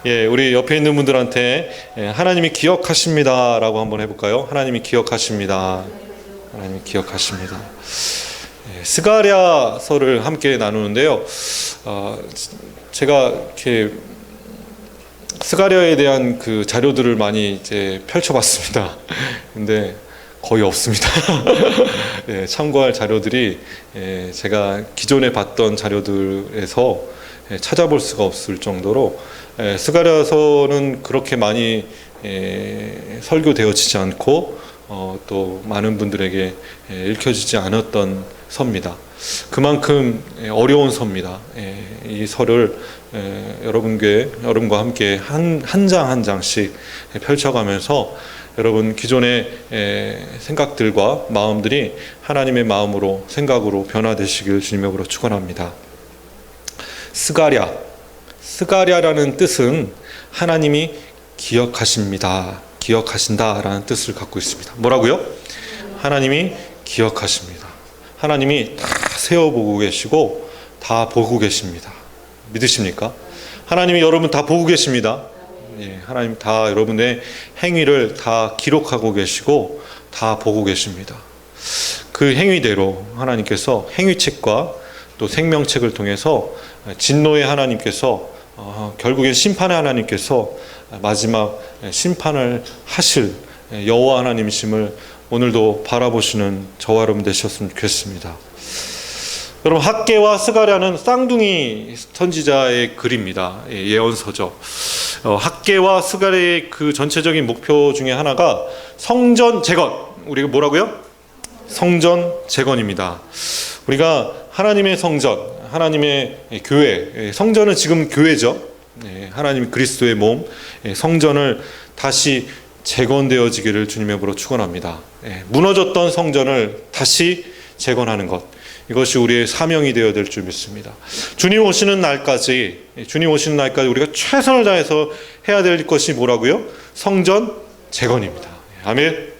우리 옆에 있는 분들한테 하나님이 기억하십니다 라고 한번 해볼까요? 하나님이 기억하십니다. 하나님이 기억하십니다. 스가랴서를 함께 나누는데요. 제가 이렇게 스가랴에 대한 그 자료들을 많이 이제 펼쳐봤습니다. 근데 거의 없습니다. 참고할 자료들이 제가 기존에 봤던 자료들에서 찾아볼 수가 없을 정도로 스가랴서는 그렇게 많이 설교되어지지 않고 또 많은 분들에게 읽혀지지 않았던 서입니다. 그만큼 어려운 서입니다. 이 서를 여러분과 함께 한 장 한 장씩 펼쳐가면서 여러분 기존의 생각들과 마음들이 하나님의 마음으로 생각으로 변화되시길 주님의 이름으로 축원합니다. 스가랴라는 뜻은 하나님이 기억하십니다, 기억하신다라는 뜻을 갖고 있습니다. 뭐라고요? 하나님이 기억하십니다. 하나님이 다 세어보고 계시고 다 보고 계십니다. 믿으십니까? 하나님이 여러분 다 보고 계십니다. 하나님 다 여러분의 행위를 다 기록하고 계시고 다 보고 계십니다. 그 행위대로 하나님께서 행위책과 또 생명책을 통해서 진노의 하나님께서 결국엔 심판의 하나님께서 마지막 심판을 하실 여호와 하나님이심을 오늘도 바라보시는 저와 여러분 되셨으면 좋겠습니다. 여러분 학개와 스가랴는 쌍둥이 선지자의 글입니다. 예언서죠. 학개와 스가랴의 그 전체적인 목표 중에 하나가 성전 재건. 우리가 뭐라고요? 성전 재건입니다. 우리가 하나님의 성전, 하나님의 교회, 성전은 지금 교회죠. 하나님 그리스도의 몸, 성전을 다시 재건되어지기를 주님의 이름으로 축원합니다. 무너졌던 성전을 다시 재건하는 것, 이것이 우리의 사명이 되어야 될 줄 믿습니다. 주님 오시는 날까지 우리가 최선을 다해서 해야 될 것이 뭐라고요? 성전 재건입니다. 아멘.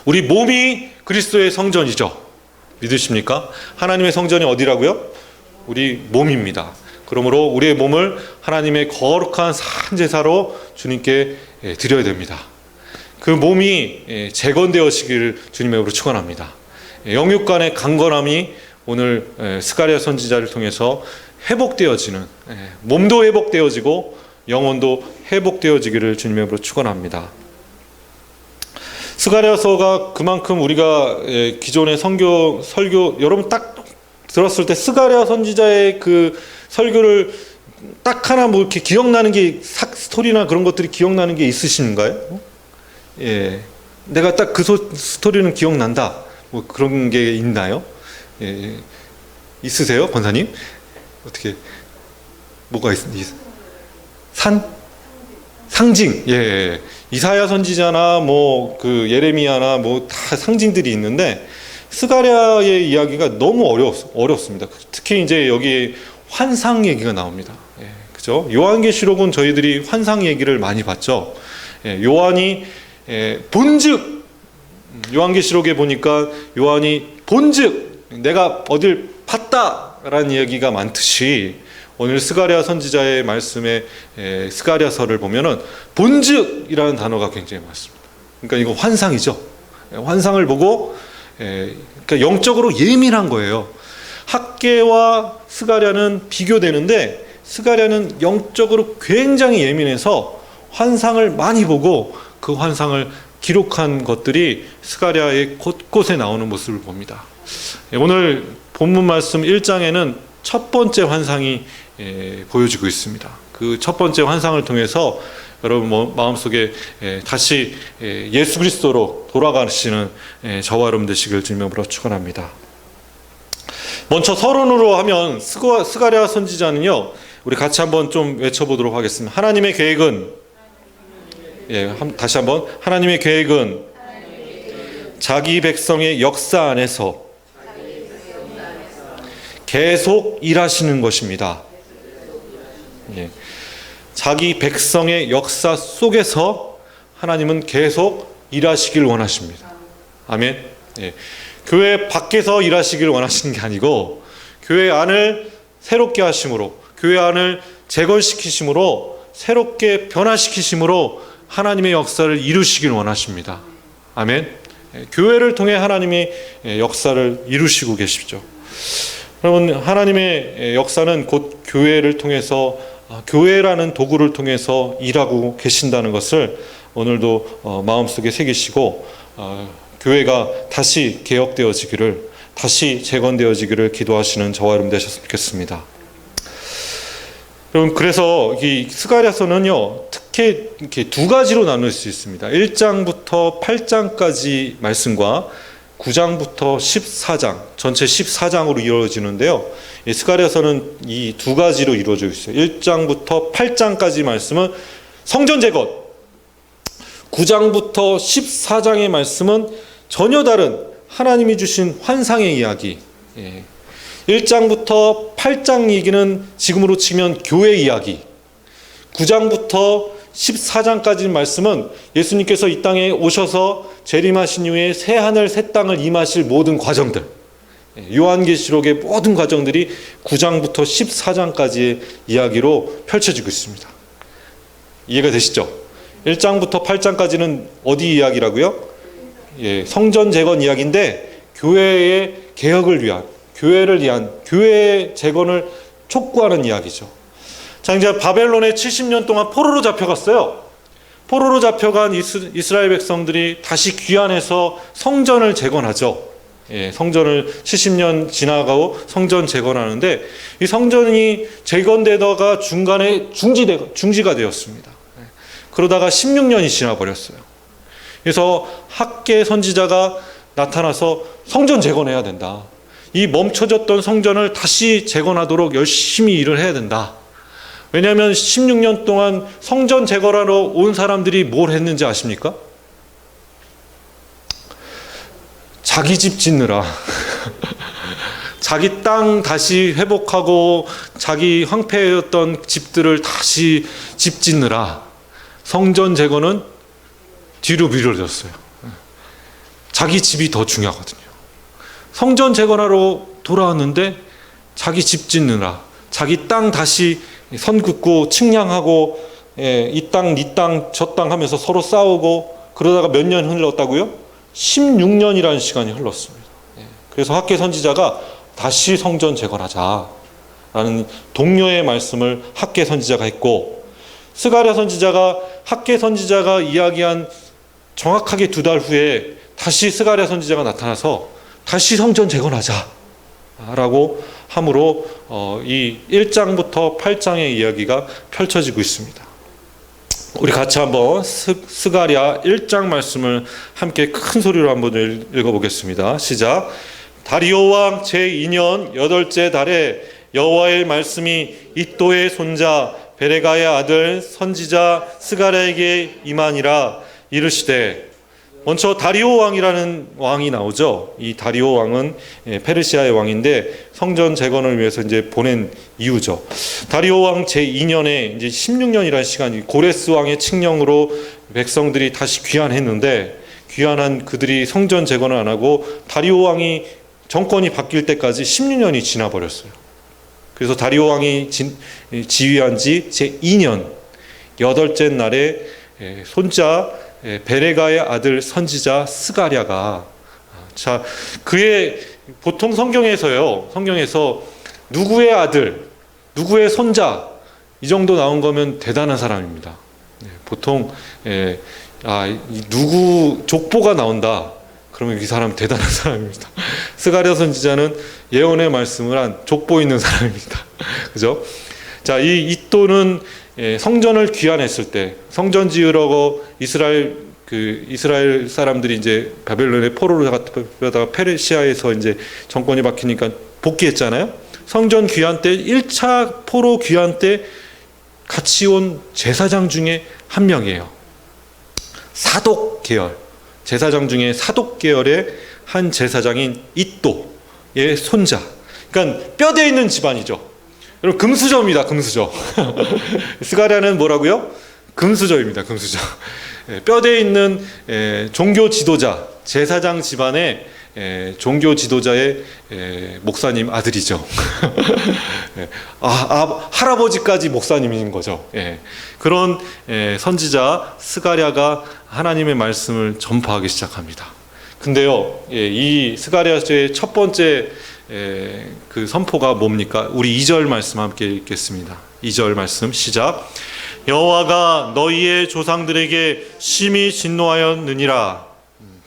우리 몸이 그리스도의 성전이죠. 믿으십니까? 하나님의 성전이 어디라고요? 우리 몸입니다. 그러므로 우리의 몸을 하나님의 거룩한 산제사로 주님께 드려야 됩니다. 그 몸이 재건되어지기를 주님의 이름으로 축원합니다. 영육 간의 강건함이 오늘 스가랴 선지자를 통해서 회복되어지는, 몸도 회복되어지고 영혼도 회복되어지기를 주님의 이름으로 축원합니다. 스가랴서가 그만큼 우리가 기존의 설교 여러분 딱 들었을 때 스가랴 선지자의 그 설교를 딱 하나 뭐 이렇게 기억나는 게 스토리나 그런 것들이 기억나는 게 있으신가요? 내가 딱 그 스토리는 기억난다. 뭐 그런 게 있나요? 있으세요, 권사님? 어떻게 뭐가 상징. 이사야 선지자나 뭐 그 예레미야나 뭐 다 상징들이 있는데 스가랴의 이야기가 너무 어렵습니다. 특히 이제 여기 환상 얘기가 나옵니다. 그죠? 요한계시록은 저희들이 환상 얘기를 많이 봤죠. 요한이 본즉, 요한계시록에 보니까 요한이 본즉 내가 어딜 봤다라는 이야기가 많듯이 오늘 스가랴 선지자의 말씀에 스가랴서를 보면은 본즉이라는 단어가 굉장히 많습니다. 그러니까 이거 환상이죠. 환상을 보고 그러니까 영적으로 예민한 거예요. 학개와 스가랴는 비교되는데 스가랴는 영적으로 굉장히 예민해서 환상을 많이 보고 그 환상을 기록한 것들이 스가랴의 곳곳에 나오는 모습을 봅니다. 오늘 본문 말씀 1장에는 첫 번째 환상이 보여지고 있습니다. 그 첫 번째 환상을 통해서 여러분 마음속에 다시 예수 그리스도로 돌아가시는 저와 여러분 되시길 주님으로 축원합니다. 먼저 서론으로 하면 스가랴 선지자는요, 우리 같이 한번 좀 외쳐보도록 하겠습니다. 하나님의 계획은, 다시 한번, 하나님의 계획은 자기 백성의 역사 안에서 계속 일하시는 것입니다. 자기 백성의 역사 속에서 하나님은 계속 일하시길 원하십니다. 아멘. 교회 밖에서 일하시길 원하시는 게 아니고 교회 안을 새롭게 하심으로, 교회 안을 재건시키심으로 새롭게 변화시키심으로 하나님의 역사를 이루시길 원하십니다. 아멘. 교회를 통해 하나님의 역사를 이루시고 계시죠. 여러분, 하나님의 역사는 곧 교회를 통해서, 교회라는 도구를 통해서 일하고 계신다는 것을 오늘도 마음속에 새기시고, 교회가 다시 개혁되어지기를, 다시 재건되어지기를 기도하시는 저와 여러분 되셨으면 좋겠습니다. 여러분, 그래서 이 스가랴서는요, 특히 이렇게 두 가지로 나눌 수 있습니다. 1장부터 8장까지 말씀과 9장부터 14장, 전체 14장으로 이루어지는데요. 이 스가랴서는 이 두 가지로 이루어져 있어요. 1장부터 8장까지 말씀은 성전 재건, 9장부터 14장의 말씀은 전혀 다른 하나님이 주신 환상의 이야기. 1장부터 8장 얘기는 지금으로 치면 교회 이야기. 9장부터 14장까지 말씀은 예수님께서 이 땅에 오셔서 재림하신 이후에 새 하늘 새 땅을 임하실 모든 과정들, 요한계시록의 모든 과정들이 9장부터 14장까지의 이야기로 펼쳐지고 있습니다. 이해가 되시죠? 1장부터 8장까지는 어디 이야기라고요? 성전 재건 이야기인데, 교회의 개혁을 위한, 교회를 위한, 교회의 재건을 촉구하는 이야기죠. 자, 이제 바벨론에 70년 동안 포로로 잡혀갔어요. 포로로 잡혀간 이스라엘 백성들이 다시 귀환해서 성전을 재건하죠. 성전을 70년 지나가고 성전 재건하는데, 이 성전이 재건되다가 중간에 중지가 되었습니다. 그러다가 16년이 지나버렸어요. 그래서 학개 선지자가 나타나서 성전 재건해야 된다. 이 멈춰졌던 성전을 다시 재건하도록 열심히 일을 해야 된다. 왜냐하면 16년 동안 성전 재건하러 온 사람들이 뭘 했는지 아십니까? 자기 집 짓느라 자기 땅 다시 회복하고 자기 황폐했던 집들을 다시 집 짓느라 성전 재건은 뒤로 미뤄졌어요. 자기 집이 더 중요하거든요. 성전 재건하러 돌아왔는데 자기 집 짓느라, 자기 땅 다시 선 긋고 측량하고, 이 땅, 네 땅, 저 땅 하면서 서로 싸우고, 그러다가 몇 년 흘렀다고요? 16년이라는 시간이 흘렀습니다. 그래서 학개 선지자가 다시 성전 재건하자라는 동료의 말씀을 학개 선지자가 했고, 스가랴 선지자가 학개 선지자가 이야기한 정확하게 2달 후에 다시 스가랴 선지자가 나타나서 다시 성전 재건하자라고 함으로 이 1장부터 8장의 이야기가 펼쳐지고 있습니다. 우리 같이 한번 스가랴 1장 말씀을 함께 큰 소리로 한번 읽어보겠습니다. 시작. 다리오 왕 제2년 8째 달에 여호와의 말씀이 이또의 손자 베레가의 아들 선지자 스가랴에게 임하니라. 이르시되, 먼저 다리오 왕이라는 왕이 나오죠. 이 다리오 왕은 페르시아의 왕인데 성전 재건을 위해서 이제 보낸 이유죠. 다리오 왕 제2년에 이제 16년이라는 시간이, 고레스 왕의 칙령으로 백성들이 다시 귀환했는데, 귀환한 그들이 성전 재건을 안 하고 다리오 왕이 정권이 바뀔 때까지 16년이 지나버렸어요. 그래서 다리오 왕이 지휘한 지 제2년 8째 날에 손자 베레가의 아들 선지자 스가랴가, 자, 그의 보통 성경에서 누구의 아들, 누구의 손자 이 정도 나온 거면 대단한 사람입니다. 보통 누구 족보가 나온다 그러면 이 사람 대단한 사람입니다. 스가랴 선지자는 예언의 말씀을 한 족보 있는 사람입니다. 그죠? 자, 이 이또는 성전을 귀환했을 때, 성전 지으려고 이스라엘 사람들이 이제 바벨론의 포로로 가다가 페르시아에서 이제 정권이 바뀌니까 복귀했잖아요. 성전 귀환 때 1차 포로 귀환 때 같이 온 제사장 중에 한 명이에요. 사독 계열, 제사장 중에 사독 계열의 한 제사장인 이또의 손자. 그러니까 뼈대 있는 집안이죠. 여러분, 금수저입니다. 금수저. 스가랴는 뭐라고요? 금수저입니다. 금수저. 뼈대 있는 종교 지도자, 제사장 집안의 종교 지도자의 목사님 아들이죠. 할아버지까지 목사님인 거죠. 그런 선지자 스가랴가 하나님의 말씀을 전파하기 시작합니다. 근데요, 이 스가랴서의 첫 번째 그 선포가 뭡니까? 우리 2절 말씀 함께 읽겠습니다. 2절 말씀 시작. 여호와가 너희의 조상들에게 심히 진노하였느니라.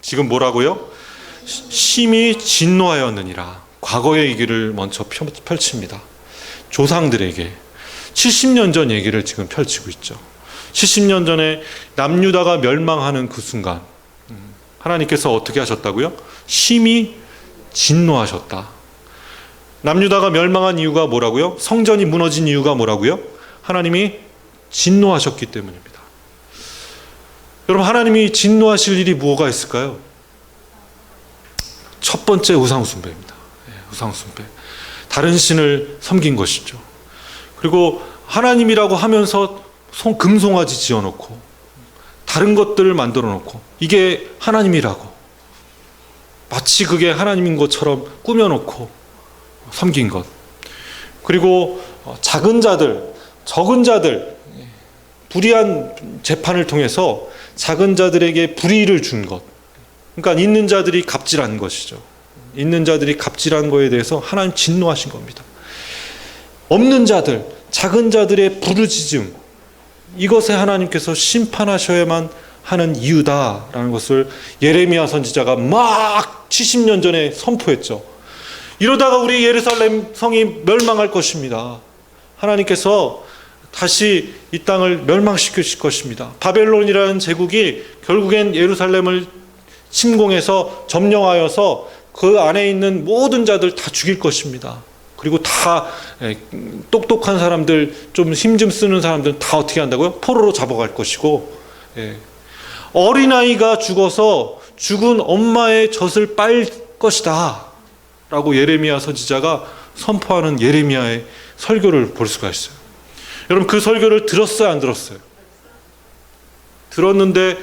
지금 뭐라고요? 심히 진노하였느니라. 과거의 얘기를 먼저 펼칩니다. 조상들에게 70년 전 얘기를 지금 펼치고 있죠. 70년 전에 남유다가 멸망하는 그 순간 하나님께서 어떻게 하셨다고요? 심히 진노하셨다. 남유다가 멸망한 이유가 뭐라고요? 성전이 무너진 이유가 뭐라고요? 하나님이 진노하셨기 때문입니다. 여러분, 하나님이 진노하실 일이 뭐가 있을까요? 첫 번째 우상숭배입니다. 우상숭배. 다른 신을 섬긴 것이죠. 그리고 하나님이라고 하면서 금송아지 지어놓고 다른 것들을 만들어 놓고 이게 하나님이라고 마치 그게 하나님인 것처럼 꾸며놓고 섬긴 것. 그리고 작은 자들, 적은 자들, 불의한 재판을 통해서 작은 자들에게 불의를 준 것. 그러니까 있는 자들이 갑질한 것이죠. 있는 자들이 갑질한 거에 대해서 하나님 진노하신 겁니다. 없는 자들, 작은 자들의 부르짖음, 이것에 하나님께서 심판하셔야만 하는 이유다라는 것을 예레미야 선지자가 막 70년 전에 선포했죠. 이러다가 우리 예루살렘 성이 멸망할 것입니다. 하나님께서 다시 이 땅을 멸망시키실 것입니다. 바벨론이라는 제국이 결국엔 예루살렘을 침공해서 점령하여서 그 안에 있는 모든 자들 다 죽일 것입니다. 그리고 다 똑똑한 사람들, 좀 힘 좀 쓰는 사람들은 다 어떻게 한다고요? 포로로 잡아갈 것이고, 어린아이가 죽어서 죽은 엄마의 젖을 빨 것이다 라고 예레미야 선지자가 선포하는 예레미야의 설교를 볼 수가 있어요. 여러분, 그 설교를 들었어요, 안 들었어요? 들었는데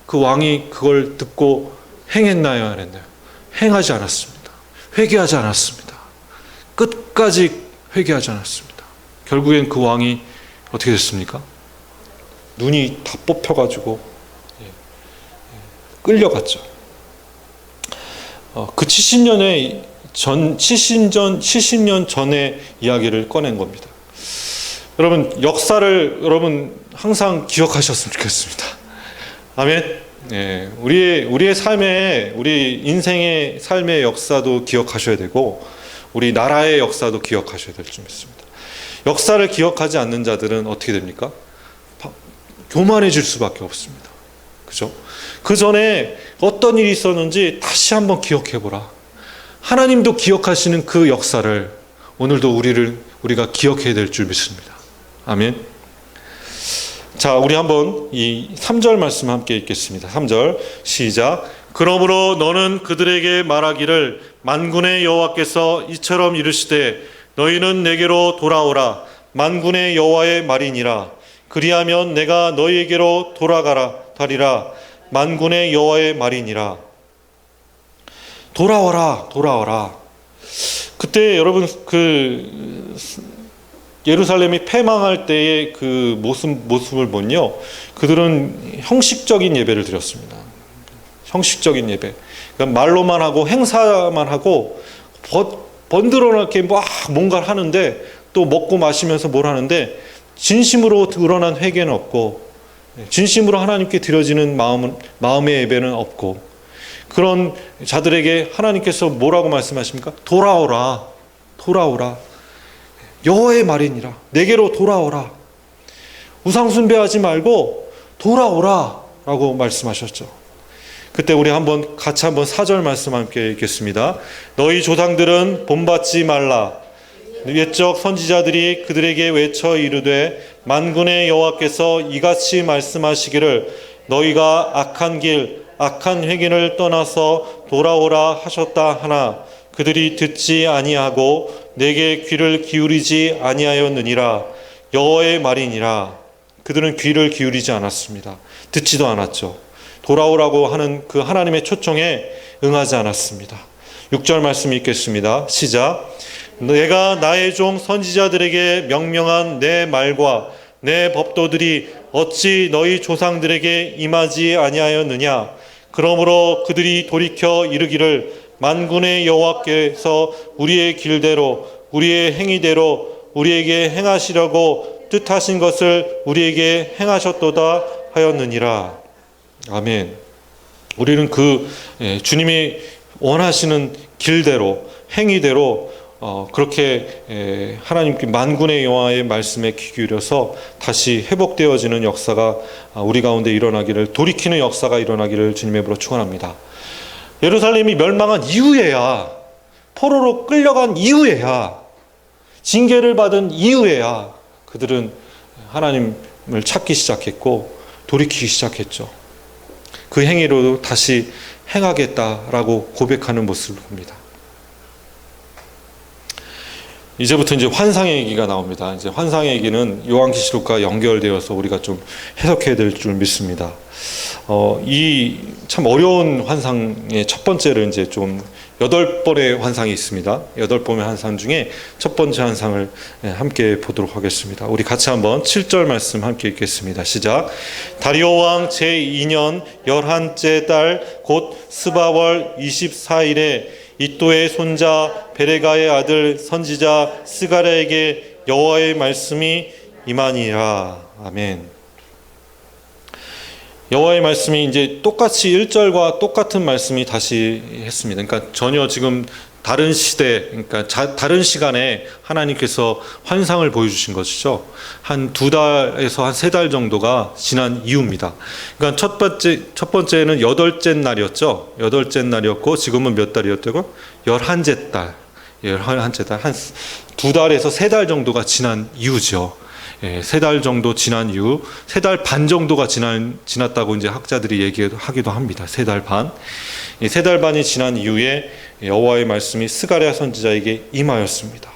그 왕이 그걸 듣고 행했나요, 안 했나요? 행하지 않았습니다. 회개하지 않았습니다. 끝까지 회개하지 않았습니다. 결국엔 그 왕이 어떻게 됐습니까? 눈이 다 뽑혀가지고 끌려갔죠. 그 70년 전의 이야기를 꺼낸 겁니다. 여러분, 역사를 여러분 항상 기억하셨으면 좋겠습니다. 아멘. 우리의 삶의, 우리 인생의 삶의 역사도 기억하셔야 되고, 우리 나라의 역사도 기억하셔야 될 줄 믿습니다. 역사를 기억하지 않는 자들은 어떻게 됩니까? 교만해질 수밖에 없습니다. 그죠? 그 전에 어떤 일이 있었는지 다시 한번 기억해보라. 하나님도 기억하시는 그 역사를 오늘도 우리가 기억해야 될 줄 믿습니다. 아멘. 자, 우리 한번 이 3절 말씀 함께 읽겠습니다. 3절 시작. 그러므로 너는 그들에게 말하기를 만군의 여호와께서 이처럼 이르시되 너희는 내게로 돌아오라. 만군의 여호와의 말이니라. 그리하면 내가 너희에게로 돌아가리라. 만군의 여호와의 말이니라. 돌아와라. 그때 여러분 예루살렘이 패망할 때의 그 모습을 보면요, 그들은 형식적인 예배를 드렸습니다. 형식적인 예배. 그러니까 말로만 하고 행사만 하고 번들어놓게 막 뭔가를 하는데, 또 먹고 마시면서 뭘 하는데 진심으로 드러난 회개는 없고, 진심으로 하나님께 드려지는 마음의 예배는 없고, 그런 자들에게 하나님께서 뭐라고 말씀하십니까? 돌아오라. 여호와의 말이니라. 내게로 돌아오라. 우상숭배하지 말고 돌아오라 라고 말씀하셨죠. 그때 우리 같이 한번 4절 말씀 함께 읽겠습니다. 너희 조상들은 본받지 말라. 옛적 선지자들이 그들에게 외쳐 이르되 만군의 여호와께서 이같이 말씀하시기를 너희가 악한 길 악한 회개를 떠나서 돌아오라 하셨다 하나 그들이 듣지 아니하고 내게 귀를 기울이지 아니하였느니라. 여호와의 말이니라. 그들은 귀를 기울이지 않았습니다. 듣지도 않았죠. 돌아오라고 하는 그 하나님의 초청에 응하지 않았습니다. 6절 말씀 읽겠습니다. 시작. 내가 나의 종 선지자들에게 명령한 내 말과 내 법도들이 어찌 너희 조상들에게 임하지 아니하였느냐. 그러므로 그들이 돌이켜 이르기를 만군의 여호와께서 우리의 길대로 우리의 행위대로 우리에게 행하시려고 뜻하신 것을 우리에게 행하셨도다 하였느니라. 아멘. 우리는 주님이 원하시는 길대로 행위대로 그렇게 하나님께 만군의 여호와의 말씀에 귀 기울여서 다시 회복되어지는 역사가 우리 가운데 일어나기를, 돌이키는 역사가 일어나기를 주님의 이름으로 축원합니다. 예루살렘이 멸망한 이후에야, 포로로 끌려간 이후에야, 징계를 받은 이후에야 그들은 하나님을 찾기 시작했고 돌이키기 시작했죠. 그 행위로 다시 행하겠다라고 고백하는 모습을 봅니다. 이제부터 이제 환상의 얘기가 나옵니다. 이제 환상의 얘기는 요한계시록과 연결되어서 우리가 좀 해석해야 될 줄 믿습니다. 이 참 어려운 환상의 첫 번째를 이제 좀 8번의 환상이 있습니다. 8번의 환상 중에 첫 번째 환상을 함께 보도록 하겠습니다. 우리 같이 한번 7절 말씀 함께 읽겠습니다. 시작. 다리오 왕 제2년 11째 달 곧 스바월 24일에 이또의 손자 베레가의 아들 선지자 스가랴에게 여호와의 말씀이 임하니라. 아멘. 여호와의 말씀이 이제 똑같이 1절과 똑같은 말씀이 다시 했습니다. 그러니까 전혀 지금 다른 시대, 그러니까 다른 시간에 하나님께서 환상을 보여주신 것이죠. 한 2달에서 한 3달 정도가 지난 이후입니다. 그러니까 첫 번째는 8째 날이었죠. 8째 날이었고 지금은 몇 달이었다고? 11째 달. 11째 달. 한 2달에서 3달 정도가 지난 이후죠. 3달 정도 지난 이후, 3달 반 정도가 지났다고 이제 학자들이 얘기하기도 합니다. 3달 반. 3달 반이 지난 이후에 여호와의 말씀이 스가랴 선지자에게 임하였습니다.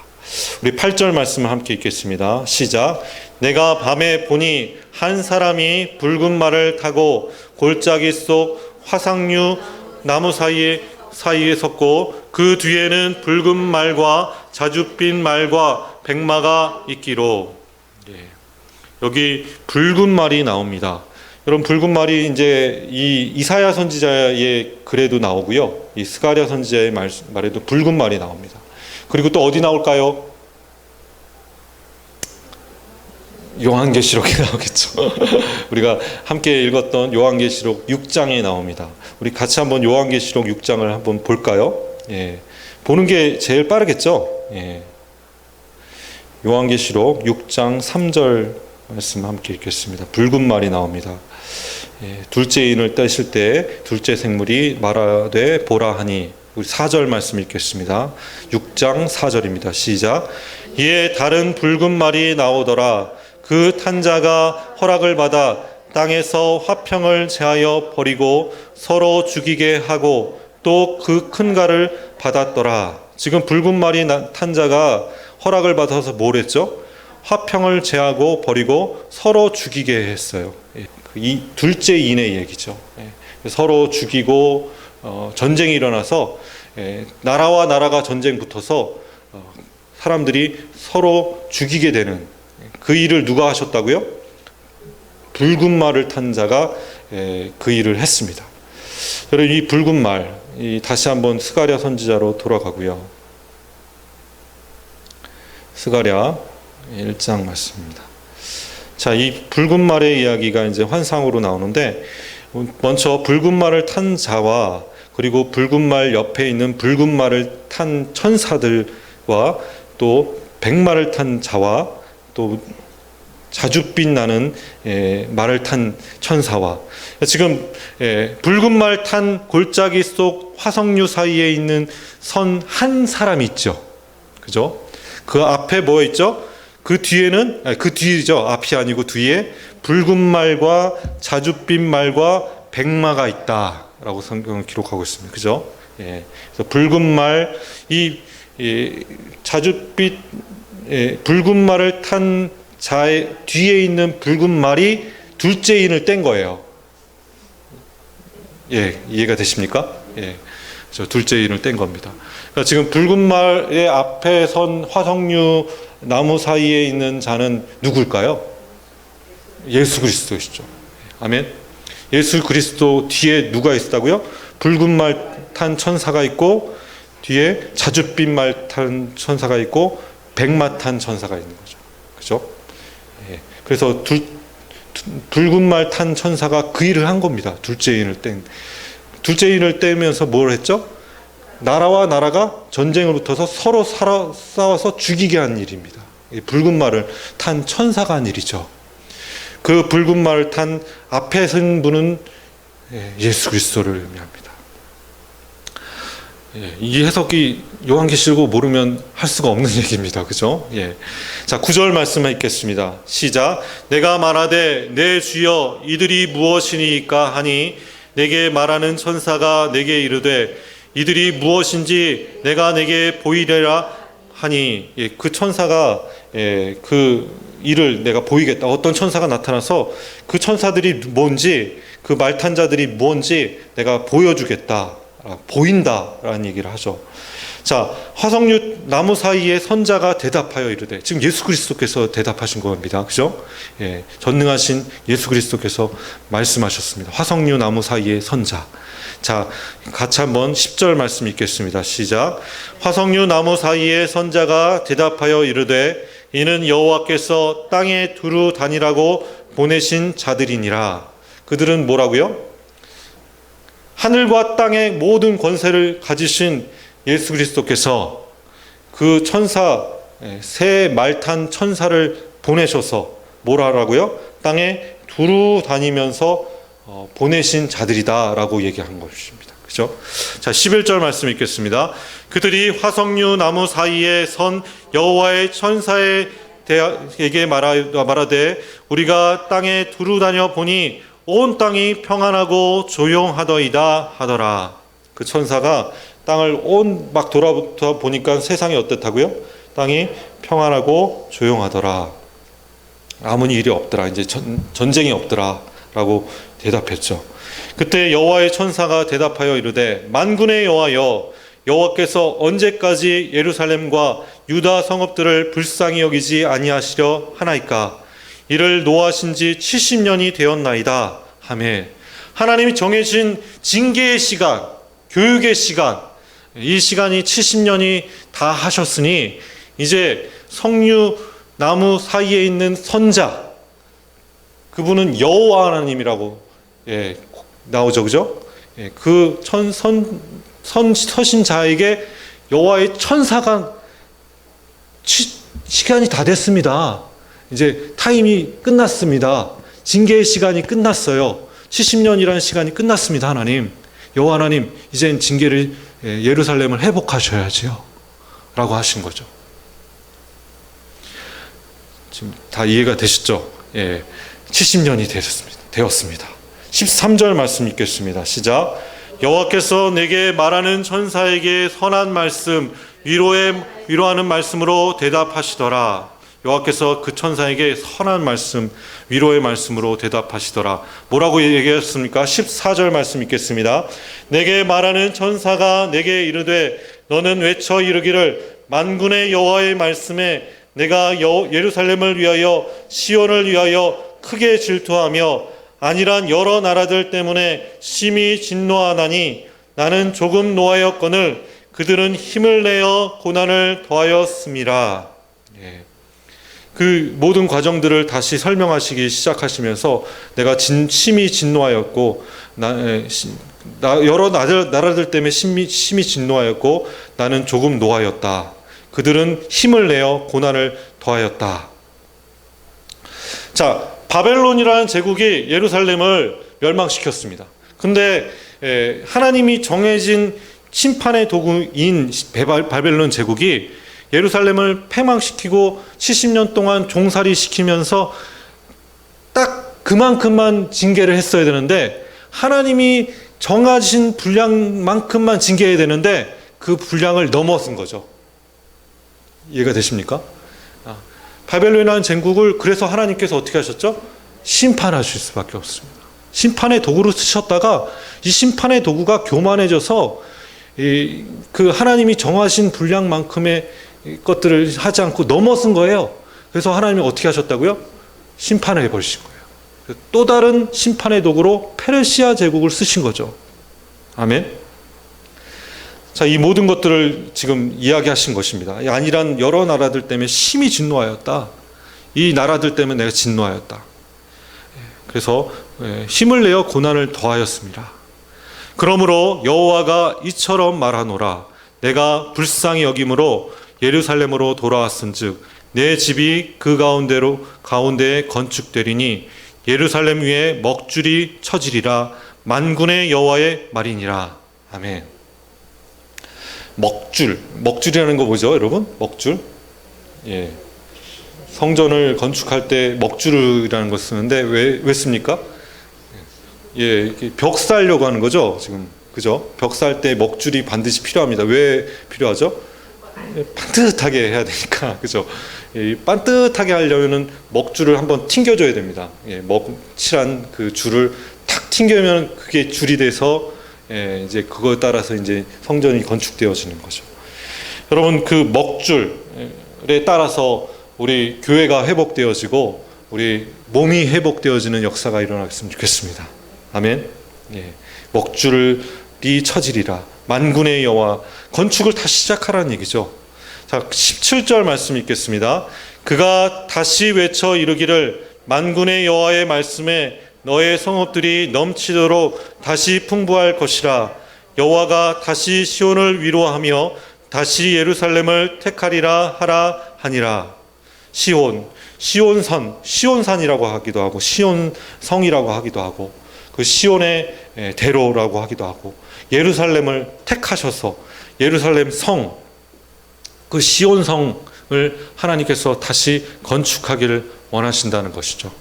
우리 8절 말씀을 함께 읽겠습니다. 시작. 내가 밤에 보니 한 사람이 붉은 말을 타고 골짜기 속 화상류 나무 사이에 섰고 그 뒤에는 붉은 말과 자줏빛 말과 백마가 있기로. 여기 붉은 말이 나옵니다. 여러분, 붉은 말이 이제 이 이사야 선지자의 글에도 나오고요. 이 스가랴 선지자의 말에도 붉은 말이 나옵니다. 그리고 또 어디 나올까요? 요한계시록에 나오겠죠. 우리가 함께 읽었던 요한계시록 6장에 나옵니다. 우리 같이 한번 요한계시록 6장을 한번 볼까요? 보는 게 제일 빠르겠죠. 요한계시록 6장 3절 말씀 함께 읽겠습니다. 붉은 말이 나옵니다. 둘째 인을 떼실 때 둘째 생물이 말하되 보라 하니. 우리 4절 말씀 읽겠습니다. 6장 4절입니다. 시작. 이에 다른 붉은 말이 나오더라. 그 탄 자가 허락을 받아 땅에서 화평을 제하여 버리고 서로 죽이게 하고 또 그 큰 칼을 받았더라. 지금 붉은 말이 탄 자가 허락을 받아서 뭘 했죠? 화평을 제하고 버리고 서로 죽이게 했어요. 이 둘째 인의 얘기죠. 서로 죽이고 전쟁이 일어나서 나라와 나라가 전쟁 붙어서 사람들이 서로 죽이게 되는 그 일을 누가 하셨다고요? 붉은 말을 탄 자가 그 일을 했습니다. 여러분, 이 붉은 말, 다시 한번 스가랴 선지자로 돌아가고요. 스가랴 1장 말씀입니다. 자, 이 붉은 말의 이야기가 이제 환상으로 나오는데, 먼저 붉은 말을 탄 자와 그리고 붉은 말 옆에 있는 붉은 말을 탄 천사들과 또 백마를 탄 자와 또 자줏빛 나는 말을 탄 천사와 지금 붉은 말 탄 골짜기 속 화석류 사이에 있는 선 한 사람이 있죠. 그죠? 그 앞에 뭐 있죠? 그 뒤에는 그 뒤죠. 앞이 아니고 뒤에 붉은 말과 자줏빛 말과 백마가 있다라고 성경은 기록하고 있습니다. 그죠? 그래서 붉은 말, 이 자줏빛 붉은 말을 탄 자의 뒤에 있는 붉은 말이 둘째 인을 뗀 거예요. 예, 이해가 되십니까? 예, 저 둘째 인을 뗀 겁니다. 그러니까 지금 붉은 말의 앞에 선 화석류 나무 사이에 있는 자는 누굴까요? 예수 그리스도이시죠. 아멘. 예수 그리스도 뒤에 누가 있다고요? 붉은 말 탄 천사가 있고, 뒤에 자줏빛 말 탄 천사가 있고, 백마 탄 천사가 있는 거죠. 그죠? 예. 그래서 붉은 말 탄 천사가 그 일을 한 겁니다. 둘째 인을 떼면서 뭘 했죠? 나라와 나라가 전쟁을 붙어서 서로 싸워서 죽이게 한 일입니다. 붉은 말을 탄 천사가 한 일이죠. 그 붉은 말을 탄 앞에 선 분은 예수 그리스도를 의미합니다. 이 해석이 요한계시록 모르면 할 수가 없는 얘기입니다. 그죠? 예. 자, 9절 말씀을 읽겠습니다. 시작. 내가 말하되 내 주여 이들이 무엇이니까 하니 내게 말하는 천사가 내게 이르되 이들이 무엇인지 내가 내게 보이리라 하니, 그 천사가 그 일을 내가 보이겠다. 어떤 천사가 나타나서 그 천사들이 뭔지, 그 말탄 자들이 뭔지 내가 보여주겠다. 보인다라는 얘기를 하죠. 자, 화석류 나무 사이에 선자가 대답하여 이르되, 지금 예수 그리스도께서 대답하신 겁니다. 그죠? 예, 전능하신 예수 그리스도께서 말씀하셨습니다. 화석류 나무 사이에 선자. 자, 같이 한번 10절 말씀 읽겠습니다. 시작. 화석류 나무 사이에 선자가 대답하여 이르되 이는 여호와께서 땅에 두루 다니라고 보내신 자들이니라. 그들은 뭐라고요? 하늘과 땅의 모든 권세를 가지신 예수 그리스도께서 그 천사, 새 말탄 천사를 보내셔서 뭐라 하라고요? 땅에 두루 다니면서 보내신 자들이다라고 얘기한 것입니다. 그죠? 자, 11절 말씀 읽겠습니다. 그들이 화석류 나무 사이에 선 여호와의 천사에게 말하되 우리가 땅에 두루 다녀 보니 온 땅이 평안하고 조용하더이다 하더라. 그 천사가 땅을 막 돌아보다 보니까 세상이 어떻다고요? 땅이 평안하고 조용하더라. 아무 일이 없더라. 이제 전쟁이 없더라. 라고 대답했죠. 그때 여호와의 천사가 대답하여 이르되 만군의 여호와여, 여호와께서 언제까지 예루살렘과 유다 성읍들을 불쌍히 여기지 아니하시려 하나이까? 이를 노하신 지 70년이 되었나이다 하매, 하나님이 정해진 징계의 시간, 교육의 시간, 이 시간이 70년이 다 하셨으니 이제 석류 나무 사이에 있는 선자, 그분은 여호와 하나님이라고 나오죠. 그죠? 그 서신 자에게 여호와의 천사가 시간이 다 됐습니다. 이제 타임이 끝났습니다. 징계의 시간이 끝났어요. 70년이라는 시간이 끝났습니다. 하나님, 여호와 하나님, 이젠 징계를 예루살렘을 회복하셔야지요 라고 하신 거죠. 지금 다 이해가 되시죠? 70년이 되었습니다. 13절 말씀 읽겠습니다. 시작. 여호와께서 내게 말하는 천사에게 선한 말씀, 위로하는 말씀으로 대답하시더라. 여호와께서 그 천사에게 선한 말씀, 위로의 말씀으로 대답하시더라. 뭐라고 얘기했습니까? 14절 말씀 읽겠습니다. 내게 말하는 천사가 내게 이르되 너는 외쳐 이르기를 만군의 여호와의 말씀에 내가 예루살렘을 위하여 시온을 위하여 크게 질투하며 아니란 여러 나라들 때문에 심히 진노하나니 나는 조금 노하였거늘 그들은 힘을 내어 고난을 더하였음이라. 그 모든 과정들을 다시 설명하시기 시작하시면서 내가 심히 진노하였고 여러 나라들 때문에 심히 진노하였고 나는 조금 노하였다. 그들은 힘을 내어 고난을 더하였다. 자, 바벨론이라는 제국이 예루살렘을 멸망시켰습니다. 근데 하나님이 정해진 심판의 도구인 바벨론 제국이 예루살렘을 패망시키고 70년 동안 종살이 시키면서 딱 그만큼만 징계를 했어야 되는데, 하나님이 정하신 분량만큼만 징계해야 되는데 그 분량을 넘어선 거죠. 이해가 되십니까? 바벨론이라는 제국을 그래서 하나님께서 어떻게 하셨죠? 심판하실 수밖에 없습니다. 심판의 도구로 쓰셨다가 이 심판의 도구가 교만해져서 그 하나님이 정하신 분량만큼의 것들을 하지 않고 넘어선 거예요. 그래서 하나님이 어떻게 하셨다고요? 심판을 해버리신 거예요. 또 다른 심판의 도구로 페르시아 제국을 쓰신 거죠. 아멘. 자, 이 모든 것들을 지금 이야기하신 것입니다. 아니란 여러 나라들 때문에 심히 진노하였다. 이 나라들 때문에 내가 진노하였다. 그래서 힘을 내어 고난을 더하였습니다. 그러므로 여호와가 이처럼 말하노라. 내가 불쌍히 여김으로 예루살렘으로 돌아왔은즉 내 집이 그 가운데에 건축되리니 예루살렘 위에 먹줄이 쳐지리라. 만군의 여호와의 말이니라. 아멘. 먹줄이라는 거 뭐죠, 여러분? 먹줄. 예. 성전을 건축할 때 먹줄이라는 거 쓰는데 왜 씁니까? 예, 벽 쌓으려고 하는 거죠, 지금. 그죠? 벽 쌓을 때 먹줄이 반드시 필요합니다. 왜 필요하죠? 반듯하게 해야 되니까. 그죠? 반듯하게 하려면은 먹줄을 한번 튕겨줘야 됩니다. 예, 먹칠한 그 줄을 탁 튕겨면 그게 줄이 돼서 이제 그거에 따라서 이제 성전이 건축되어지는 거죠. 여러분, 그 먹줄에 따라서 우리 교회가 회복되어지고 우리 몸이 회복되어지는 역사가 일어났으면 좋겠습니다. 아멘. 예. 먹줄이 쳐지리라. 만군의 여호와. 건축을 다시 시작하라는 얘기죠. 자, 17절 말씀 읽겠습니다. 그가 다시 외쳐 이르기를 만군의 여호와의 말씀에 너의 성읍들이 넘치도록 다시 풍부할 것이라. 여호와가 다시 시온을 위로하며 다시 예루살렘을 택하리라 하라 하니라. 시온산이라고 하기도 하고 시온성이라고 하기도 하고 그 시온의 대로라고 하기도 하고 예루살렘을 택하셔서 예루살렘 성, 그 시온성을 하나님께서 다시 건축하기를 원하신다는 것이죠.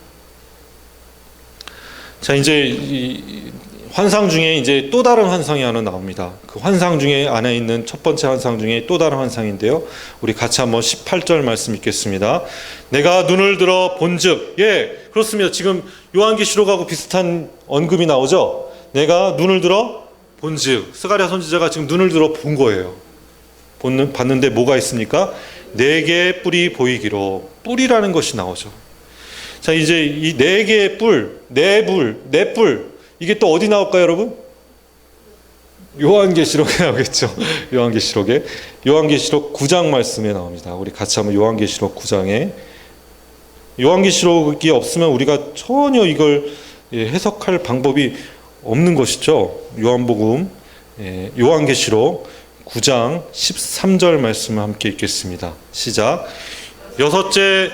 자, 이제 이 환상 중에 이제 또 다른 환상이 하나 나옵니다. 그 환상 중에 안에 있는 첫 번째 환상 중에 또 다른 환상인데요. 우리 같이 한번 18절 말씀 읽겠습니다. 내가 눈을 들어 본즉, 예, 그렇습니다. 지금 요한계시록하고 비슷한 언급이 나오죠. 내가 눈을 들어 본즉, 스가랴 선지자가 지금 눈을 들어 본 거예요. 봤는데 뭐가 있습니까? 네 개의 뿔이 보이기로. 뿔이라는 것이 나오죠. 자, 이제 이 네 개의 뿔, 네 뿔, 이게 또 어디 나올까요, 여러분? 요한계시록에 나오겠죠. 요한계시록 9장 말씀에 나옵니다. 우리 같이 한번 요한계시록 9장에. 요한계시록이 없으면 우리가 전혀 이걸 해석할 방법이 없는 것이죠. 요한복음, 요한계시록 9장 13절 말씀을 함께 읽겠습니다. 시작. 여섯째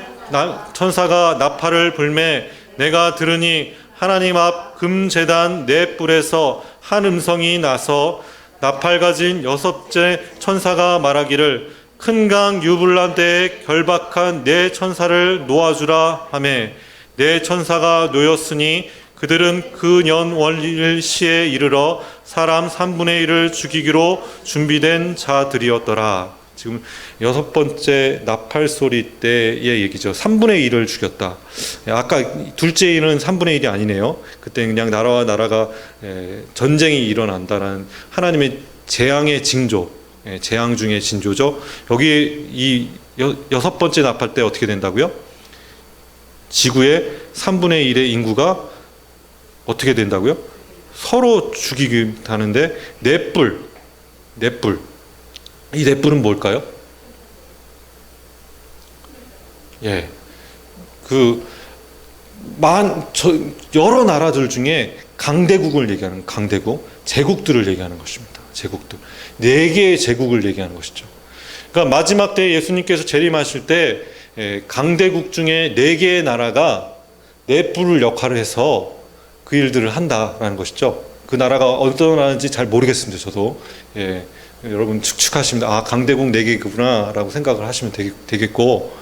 천사가 나팔을 불매 내가 들으니 하나님 앞 금제단 네 뿔에서 한 음성이 나서 나팔 가진 여섯째 천사가 말하기를 큰 강 유불란데에 결박한 네 천사를 놓아주라 하매 네 천사가 놓였으니 그들은 그 년 월일시에 이르러 사람 3분의 1을 죽이기로 준비된 자들이었더라. 지금 여섯 번째 나팔 소리 때의 얘기죠. 3분의 1을 죽였다. 아까 둘째 일은 3분의 1이 아니네요. 그때 그냥 나라와 나라가 전쟁이 일어난다는 하나님의 재앙의 징조, 재앙 중의 징조죠. 여기 이 여섯 번째 나팔 때 어떻게 된다고요? 지구의 3분의 1의 인구가 어떻게 된다고요? 서로 죽이기 하는데 넷불. 이 넷불은 뭘까요? 예, 여러 나라들 중에 강대국을 얘기하는 강대국, 제국들을 얘기하는 것입니다. 제국들, 네 개의 제국을 얘기하는 것이죠. 그러니까 마지막 때 예수님께서 재림하실 때 강대국 중에 네 개의 나라가 넷불을 역할을 해서 그 일들을 한다라는 것이죠. 그 나라가 어떤 나라인지 잘 모르겠습니다. 저도. 예. 여러분 축축하십니다. 아, 강대국 4개구나 라고 생각을 하시면 되겠고,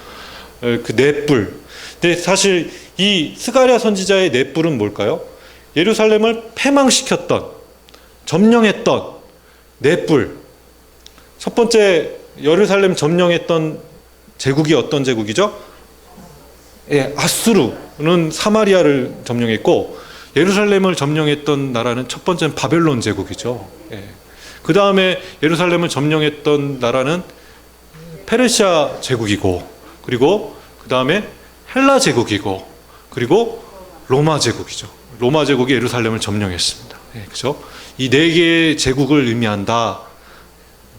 그 넷불. 근데 사실 이 스가랴 선지자의 넷불은 뭘까요? 예루살렘을 패망시켰던, 점령했던 넷불. 첫 번째 예루살렘 점령했던 제국이 어떤 제국이죠? 예, 아수르는 사마리아를 점령했고, 예루살렘을 점령했던 나라는 첫 번째는 바벨론 제국이죠. 예. 그 다음에 예루살렘을 점령했던 나라는 페르시아 제국이고, 그리고 그 다음에 헬라 제국이고, 그리고 로마 제국이죠. 로마 제국이 예루살렘을 점령했습니다. 예, 그죠? 이 네 개의 제국을 의미한다.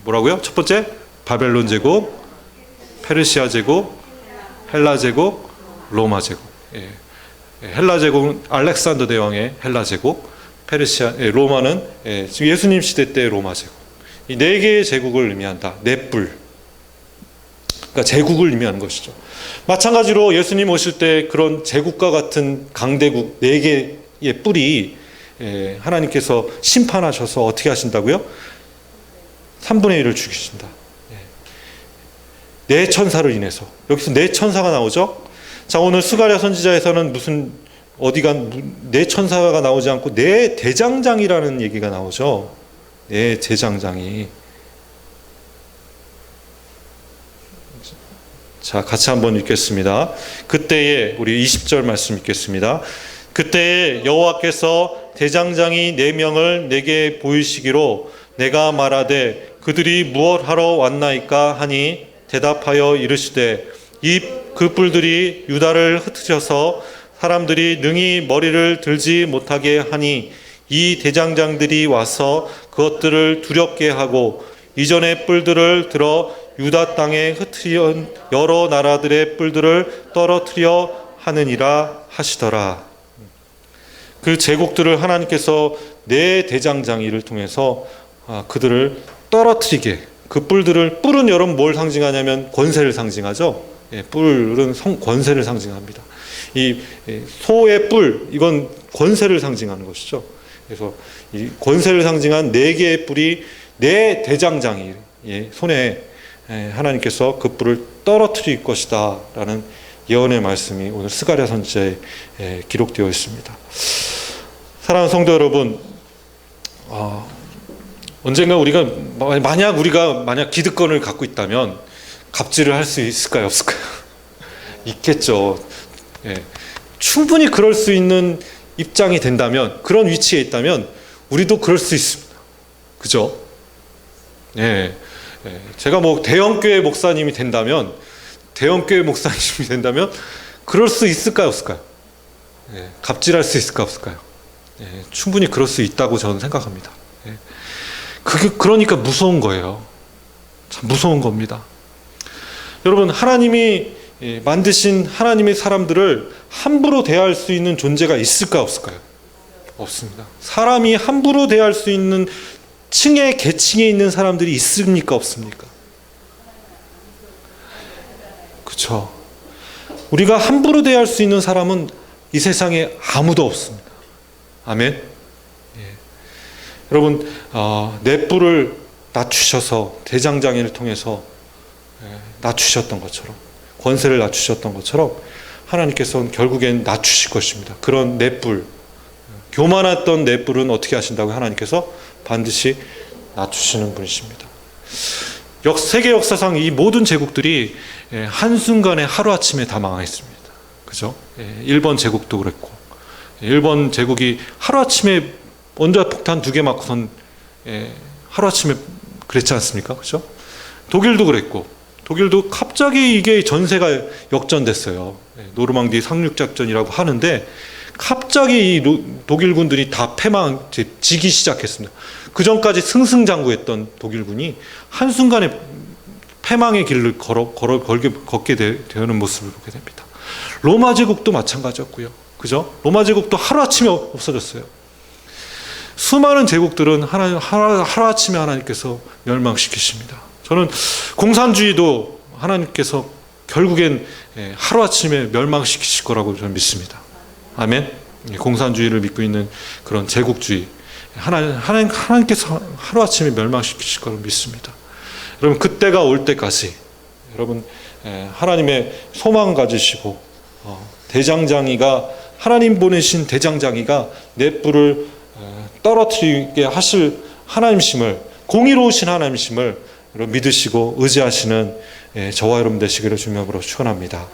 뭐라고요? 첫 번째, 바벨론 제국, 페르시아 제국, 헬라 제국, 로마 제국. 예. 헬라 제국은 알렉산더 대왕의 헬라 제국, 로마는 지금 예수님 시대 때의 로마 제국. 이 네 개의 제국을 의미한다. 네 뿔. 그러니까 제국을 의미하는 것이죠. 마찬가지로 예수님 오실 때 그런 제국과 같은 강대국 네 개의 뿔이 하나님께서 심판하셔서 어떻게 하신다고요? 3분의 1을 죽이신다. 네 천사를 인해서. 여기서 네 천사가 나오죠. 자, 오늘 스가랴 선지자에서는 네 천사가 나오지 않고 네 대장장이라는 얘기가 나오죠. 네 대장장이. 자, 같이 한번 읽겠습니다. 그때에, 우리 20절 말씀 읽겠습니다. 그때에 여호와께서 대장장이 4명을 내게 보이시기로 내가 말하되 그들이 무엇하러 왔나이까 하니 대답하여 이르시되 그 뿔들이 유다를 흩으셔서 사람들이 능히 머리를 들지 못하게 하니 이 대장장들이 와서 그것들을 두렵게 하고 이전의 뿔들을 들어 유다 땅에 흩으려 여러 나라들의 뿔들을 떨어뜨려 하느니라 하시더라. 그 제국들을 하나님께서 네 대장장이를 통해서 그들을 떨어뜨리게, 그 뿔은 여러분 뭘 상징하냐면 권세를 상징하죠. 예, 뿔은 권세를 상징합니다. 이 소의 뿔, 이건 권세를 상징하는 것이죠. 그래서 이 권세를 상징한 네 개의 뿔이 네 대장장이 손에 하나님께서 그 뿔을 떨어뜨릴 것이다 라는 예언의 말씀이 오늘 스가랴 선지자에 기록되어 있습니다. 사랑하는 성도 여러분, 언젠가 우리가 만약 기득권을 갖고 있다면 갑질을 할 수 있을까요, 없을까요? 있겠죠. 예. 충분히 그럴 수 있는 입장이 된다면, 그런 위치에 있다면 우리도 그럴 수 있습니다. 그죠? 예. 예. 제가 대형교회 목사님이 된다면 그럴 수 있을까요, 없을까요? 예. 갑질할 수 있을까, 없을까요? 예. 충분히 그럴 수 있다고 저는 생각합니다. 예. 그러니까 무서운 거예요. 참 무서운 겁니다. 여러분, 하나님이 만드신 하나님의 사람들을 함부로 대할 수 있는 존재가 있을까, 없을까요? 없습니다. 사람이 함부로 대할 수 있는 계층에 있는 사람들이 있습니까, 없습니까? 그렇죠. 우리가 함부로 대할 수 있는 사람은 이 세상에 아무도 없습니다. 아멘. 예. 여러분, 네 뿔을 낮추셔서 대장장이를 통해서 낮추셨던 것처럼, 권세를 낮추셨던 것처럼 하나님께서는 결국엔 낮추실 것입니다. 그런 네 뿔, 교만했던 네 뿔은 어떻게 하신다고? 하나님께서 반드시 낮추시는 분이십니다. 세계 역사상 이 모든 제국들이 한순간에 하루아침에 다 망했습니다. 그죠? 일본 제국도 그랬고, 일본 제국이 하루아침에 원자폭탄 2개 맞고선 하루아침에 그랬지 않습니까? 그죠? 독일도 그랬고, 독일도 갑자기 이게 전세가 역전됐어요. 노르망디 상륙작전이라고 하는데 갑자기 이 독일군들이 다 지기 시작했습니다. 그 전까지 승승장구했던 독일군이 한순간에 패망의 길을 걷게 되는 모습을 보게 됩니다. 로마 제국도 마찬가지였고요. 그죠? 로마 제국도 하루아침에 없어졌어요. 수많은 제국들은 하루아침에 하나님께서 멸망시키십니다. 저는 공산주의도 하나님께서 결국엔 하루아침에 멸망시키실 거라고 저는 믿습니다. 아멘. 공산주의를 믿고 있는 그런 제국주의, 하나님께서 하루아침에 멸망시키실 거라고 믿습니다. 여러분, 그때가 올 때까지 여러분 하나님의 소망 가지시고 대장장이가, 하나님 보내신 대장장이가 네 뿔을 떨어뜨리게 하실 하나님심을, 공의로우신 하나님심을 믿으시고 의지하시는 저와 여러분 되시기를 주님으로 축원합니다.